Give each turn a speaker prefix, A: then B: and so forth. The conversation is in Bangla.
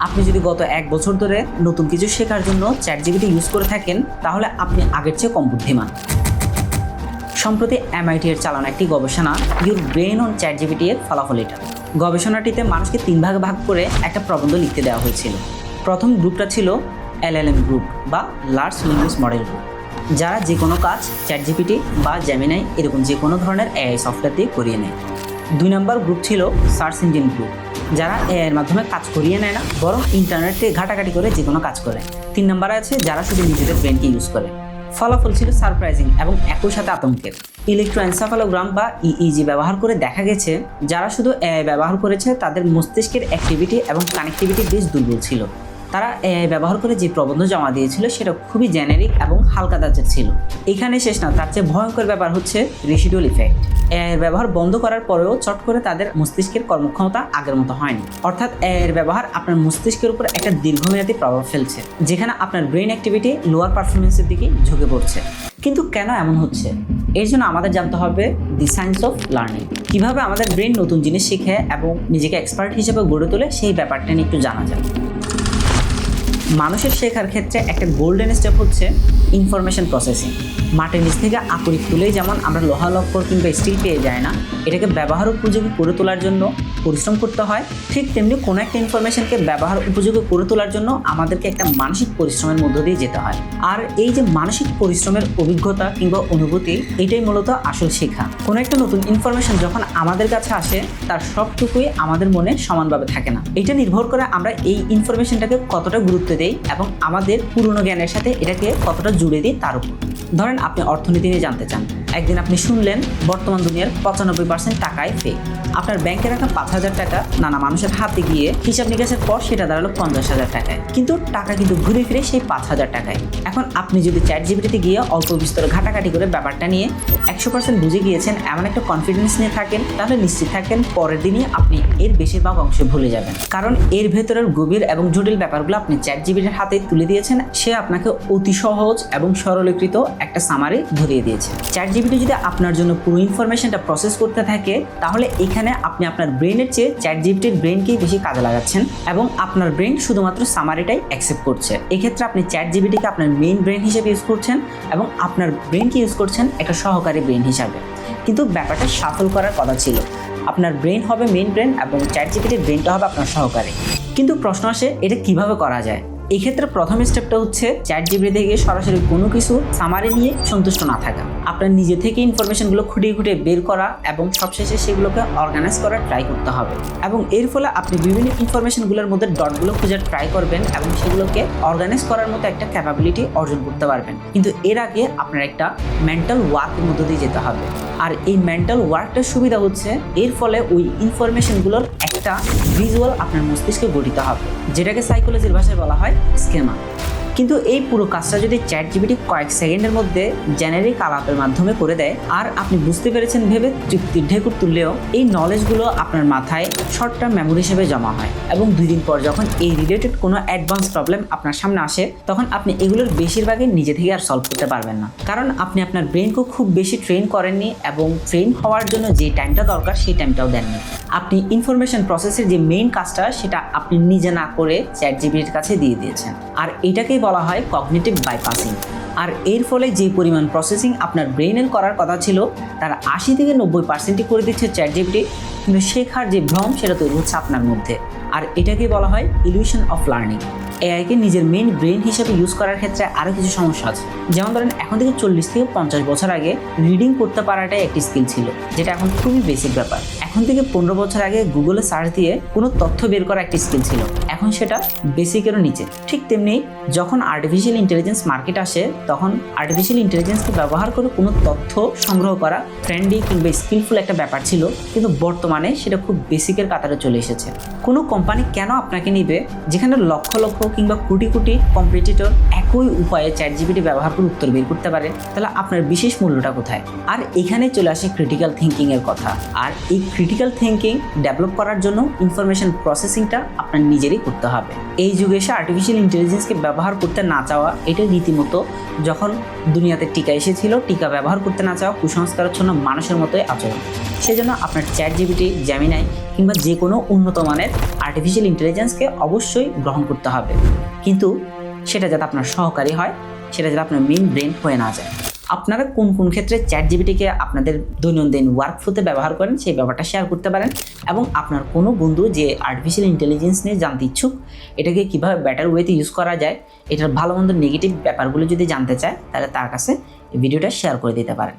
A: আপনি যদি গত 1 বছর ধরে নতুন কিছু শেখার জন্য চ্যাটজিপিটি ইউজ করে থাকেন, তাহলে আপনি আগের চেয়ে কম বুদ্ধিমান। সম্প্রতি MIT এর চালানো একটি গবেষণা ইউর ব্রেন অন চ্যাটজিপিটি এর ফলাফল এটা। গবেষণাটিতে মানুষকে 3 ভাগে ভাগ করে একটা প্রবন্ধ লিখতে দেওয়া হয়েছিল। প্রথম গ্রুপটা ছিল LLM গ্রুপ বা লার্জ ল্যাঙ্গুয়েজ মডেল গ্রুপ, যারা যে কোনো কাজ চ্যাটজিপিটি বা জেমিনাই এরকম যে কোনো ধরনের AI সফটওয়্যার দিয়ে করিয়ে নেয়। 2 নম্বর গ্রুপ ছিল সার্চ ইঞ্জিন গ্রুপ, যারা AI এর মাধ্যমে কাজ করিয়ে নেয় না, বরং ইন্টারনেটে ঘাটাঘাটি করে যে কোনো কাজ করে। 3 নম্বরে আছে যারা শুধু নিজেদের ব্রেনকে ইউজ করে। ফলাফল ছিল সারপ্রাইজিং এবং একই সাথে আতঙ্কের। ইলেকট্রোএনসেফালোগ্রাম বা EEG ব্যবহার করে দেখা গেছে, যারা শুধু AI ব্যবহার করেছে তাদের মস্তিষ্কের অ্যাক্টিভিটি এবং কানেক্টিভিটি বেশ দুর্বল ছিল। তারা AI ব্যবহার করে যে প্রবন্ধ জমা দিয়েছিল সেটা খুবই জেনেরিক এবং হালকা ধাঁচের ছিল। এখানে শেষ না, তার চেয়ে ভয়ঙ্কর ব্যাপার হচ্ছে রেসিডুয়াল ইফেক্ট। AI এর ব্যবহার বন্ধ করার পরেও চট করে তাদের মস্তিষ্কের কর্মক্ষমতা আগের মতো হয়নি। অর্থাৎ AI এর ব্যবহার আপনার মস্তিষ্কের উপর একটা দীর্ঘমেয়াদী প্রভাব ফেলছে, যেখানে আপনার ব্রেন অ্যাক্টিভিটি লোয়ার পারফরমেন্সের দিকে ঝুঁকে পড়ছে। কিন্তু কেন এমন হচ্ছে? এর জন্য আমাদের জানতে হবে দি সায়েন্স অফ লার্নিং। কিভাবে আমাদের ব্রেন নতুন জিনিস শিখে এবং নিজেকে এক্সপার্ট হিসেবে গড়ে তোলে সেই ব্যাপারটা নিয়ে একটু জানা যায়। মানুষের শেখার ক্ষেত্রে একটা গোল্ডেন স্টেপ হচ্ছে ইনফরমেশন প্রসেসিং। মাটির নিচ থেকে আকরিক তুলেই যেমন আমরা লোহা লক্কর কিংবা স্টিল পেয়ে যায় না, এটাকে ব্যবহার উপযোগী করে তোলার জন্য পরিশ্রম করতে হয়, ঠিক তেমনি কোনো একটা ইনফরমেশনকে ব্যবহার উপযোগী করে তোলার জন্য আমাদেরকে একটা মানসিক পরিশ্রমের মধ্য দিয়ে যেতে হয়। আর এই যে মানসিক পরিশ্রমের অভিজ্ঞতা কিংবা অনুভূতি, এটাই মূলত আসল শেখা। কোনো একটা নতুন ইনফরমেশন যখন আমাদের কাছে আসে, তার সবটুকুই আমাদের মনে সমানভাবে থাকে না। এটা নির্ভর করে আমরা এই ইনফরমেশনটাকে কতটা গুরুত্ব দেই এবং আমাদের পুরনো জ্ঞানের সাথে এটাকে কতটা জুড়ে দিই তার উপর। ধরেন আপনি অর্থনীতি নিয়ে জানতে চান, একদিন আপনি শুনলেন বর্তমান দুনিয়ার 95% টাকাই ফেক। আপনার ব্যাংকে রাখা 5,000 টাকা নানা মানুষের হাতে গিয়ে হিসাব নিকাশের পর সেটা দাঁড়ালো 50,000 টাকায়, কিন্তু টাকা কিন্তু ঘুরে ফিরে সেই 5,000 টাকায়। এখন আপনি যদি চ্যাটজিপিটিতে গিয়ে অল্প বিস্তর ঘাটাঘাটি করে ব্যাপারটা নিয়ে 100% বুঝে গিয়েছেন এমন একটা কনফিডেন্স নিয়ে থাকেন, তাহলে নিশ্চিত থাকেন পরের দিনই আপনি এর বেশিরভাগ অংশ ভুলে যাবেন। কারণ এর ভেতরের গভীর এবং জটিল ব্যাপারগুলো আপনি চ্যাটজিপিটির হাতে তুলে দিয়েছেন, সে আপনাকে অতি সহজ এবং সরলীকৃত একটা সামারি ধরিয়ে দিয়েছে। চ্যাটজিপিটি যদি আপনার জন্য পুরো ইনফরমেশনটা প্রসেস করতে থাকে, তাহলে এখানে আপনি আপনার ব্রেনের চেয়ে চ্যাটজিপিটির ব্রেনকেই বেশি কাজে লাগাচ্ছেন এবং আপনার ব্রেন শুধুমাত্র সামারিটাই অ্যাকসেপ্ট করছে। এক্ষেত্রে আপনি চ্যাটজিপিটিকে আপনার মেইন ব্রেন হিসেবে ইউজ করছেন এবং আপনার ব্রেনকে ইউজ করছেন একটা সহকারী ব্রেন হিসাবে। কিন্তু ব্যাপারটা শাফল করার কথা ছিল, আপনার ব্রেন হবে মেইন ব্রেন এবং চ্যাটজিপিটির ব্রেনটা হবে আপনার সহকারী। কিন্তু প্রশ্ন আসে, এটা কিভাবে করা যায়? এক্ষেত্রে প্রথম স্টেপটা হচ্ছে চ্যাটজিপিটি থেকে সরাসরি কোনো কিছু সামারি নিয়ে সন্তুষ্ট না থাকা, আপনার নিজে থেকে ইনফরমেশনগুলো খুঁটিয়ে খুঁটিয়ে বের করা এবং সবশেষে সেগুলোকে অর্গানাইজ করার ট্রাই করতে হবে। এবং এর ফলে আপনি বিভিন্ন ইনফরমেশনগুলোর মধ্যে ডটগুলো খুঁজে ট্রাই করবেন এবং সেগুলোকে অর্গানাইজ করার মতো একটা ক্যাপাবিলিটি অর্জন করতে পারবেন। কিন্তু এর আগে আপনার একটা মেন্টাল ওয়ার্কের মধ্য দিয়ে যেতে হবে। আর এই মেন্টাল ওয়ার্কটার সুবিধা হচ্ছে এর ফলে ওই ইনফরমেশনগুলোর একটা ভিজুয়াল আপনার মস্তিষ্কে গঠিত হবে, যেটাকে সাইকোলজির ভাষায় বলা হয় স্কেমা। কিন্তু এই পুরো কাজটা যদি চ্যাটজিপিটি কয়েক সেকেন্ডের মধ্যে জেনারিক আলাপের মাধ্যমে করে দেয় আর আপনি বুঝতে পেরেছেন ভেবে তৃপ্তির ঢেকুর তুললেও, এই নলেজগুলো আপনার মাথায় শর্ট টার্ম মেমোরি হিসেবে জমা হয় এবং 2 দিন পর যখন এই রিলেটেড কোনো অ্যাডভান্স প্রবলেম আপনার সামনে আসে, তখন আপনি এগুলোর বেশিরভাগই নিজে থেকে আর সলভ করতে পারবেন না, কারণ আপনি আপনার ব্রেনকে খুব বেশি ট্রেন করেননি এবং ট্রেন হওয়ার জন্য যে টাইমটা দরকার সেই টাইমটাও দেননি। আপনি ইনফরমেশন প্রসেসের যে মেইন কাজটা সেটা আপনি নিজে না করে চ্যাটজিপিটির কাছে দিয়ে দিয়েছেন, আর এটাকেই বলা হয় কগনিটিভ বাইপাসিং। আর এর ফলে যে পরিমাণ প্রসেসিং আপনার ব্রেনের করার কথা ছিল তার 80 থেকে 90% করে দিচ্ছে চ্যাটজিপিটি, কিন্তু শেখার যে ভ্রম সেটা তৈরি হচ্ছে আপনার মধ্যে। আর এটাকেই বলা হয় ইলিউশন অফ লার্নিং। এআইকে নিজের মেইন ব্রেন হিসেবে ইউজ করার ক্ষেত্রে আরও কিছু সমস্যা আছে। যেমন ধরেন, এখন থেকে 40 থেকে 50 বছর আগে রিডিং করতে পারাটাই একটি স্কিল ছিল, যেটা এখন খুবই বেসিক ব্যাপার। এখন থেকে 15 বছর আগে গুগলে সার্চ দিয়ে কোনো তথ্য বের করা একটি স্কিল ছিল, এখন সেটা বেসিকেরও নিচে। ঠিক তেমনি যখন আর্টিফিশিয়াল ইন্টেলিজেন্স মার্কেট আসে, তখন আর্টিফিশিয়াল ইন্টেলিজেন্সকে ব্যবহার করে কোনো তথ্য সংগ্রহ করা ট্রেন্ডি কিংবা স্কিলফুল একটা ব্যাপার ছিল, কিন্তু বর্তমানে সেটা খুব বেসিকের কাতারে চলে এসেছে। কোনো কোম্পানি কেন আপনাকে নিবে যেখানে লক্ষ লক্ষ কিংবা কোটি কোটি কম্পিটিটর একই উপায়ে চ্যাটজিপিটি ব্যবহার করে উত্তর বের করতে পারে? তাহলে আপনার বিশেষ মূল্যটা কোথায়? আর এখানে চলে আসে ক্রিটিক্যাল থিঙ্কিং এর কথা। আর এই ক্রিটিক্যাল থিঙ্কিং ডেভেলপ করার জন্য ইনফরমেশন প্রসেসিংটা আপনার নিজেরই করতে হবে। এই যুগে এসে আর্টিফিশিয়াল ইন্টেলিজেন্সকে ব্যবহার করতে না চাওয়া, এটা রীতিমতো যখন দুনিয়াতে টিকা এসেছিল, টিকা ব্যবহার করতে না চাওয়া কুসংস্কারাচ্ছন্ন মানুষের মতোই আচরণ। সেজন্য আপনার চ্যাট জিপিটি, জেমিনাই কিংবা যে কোনো উন্নত মানের আর্টিফিশিয়াল ইন্টেলিজেন্সকে অবশ্যই গ্রহণ করতে হবে, কিন্তু সেটা যাতে আপনার সহকারী হয়, সেটা যাতে আপনার মেইন ব্রেন হয়ে না যায়। আপনারা কোন কোন ক্ষেত্রে চ্যাট জিপিটিকে আপনাদের দৈনন্দিন ওয়ার্কফ্লোতে ব্যবহার করেন সেই ব্যাপারটা শেয়ার করতে পারেন, এবং আপনার কোনো বন্ধু যে আর্টিফিশিয়াল ইন্টেলিজেন্স নিয়ে জানতে ইচ্ছুক, এটাকে কীভাবে বেটার ওয়েতে ইউজ করা যায়, এটার ভালো মন্দ নেগেটিভ ব্যাপারগুলো যদি জানতে চায়, তাহলে তার কাছে এই ভিডিওটা শেয়ার করে দিতে পারেন।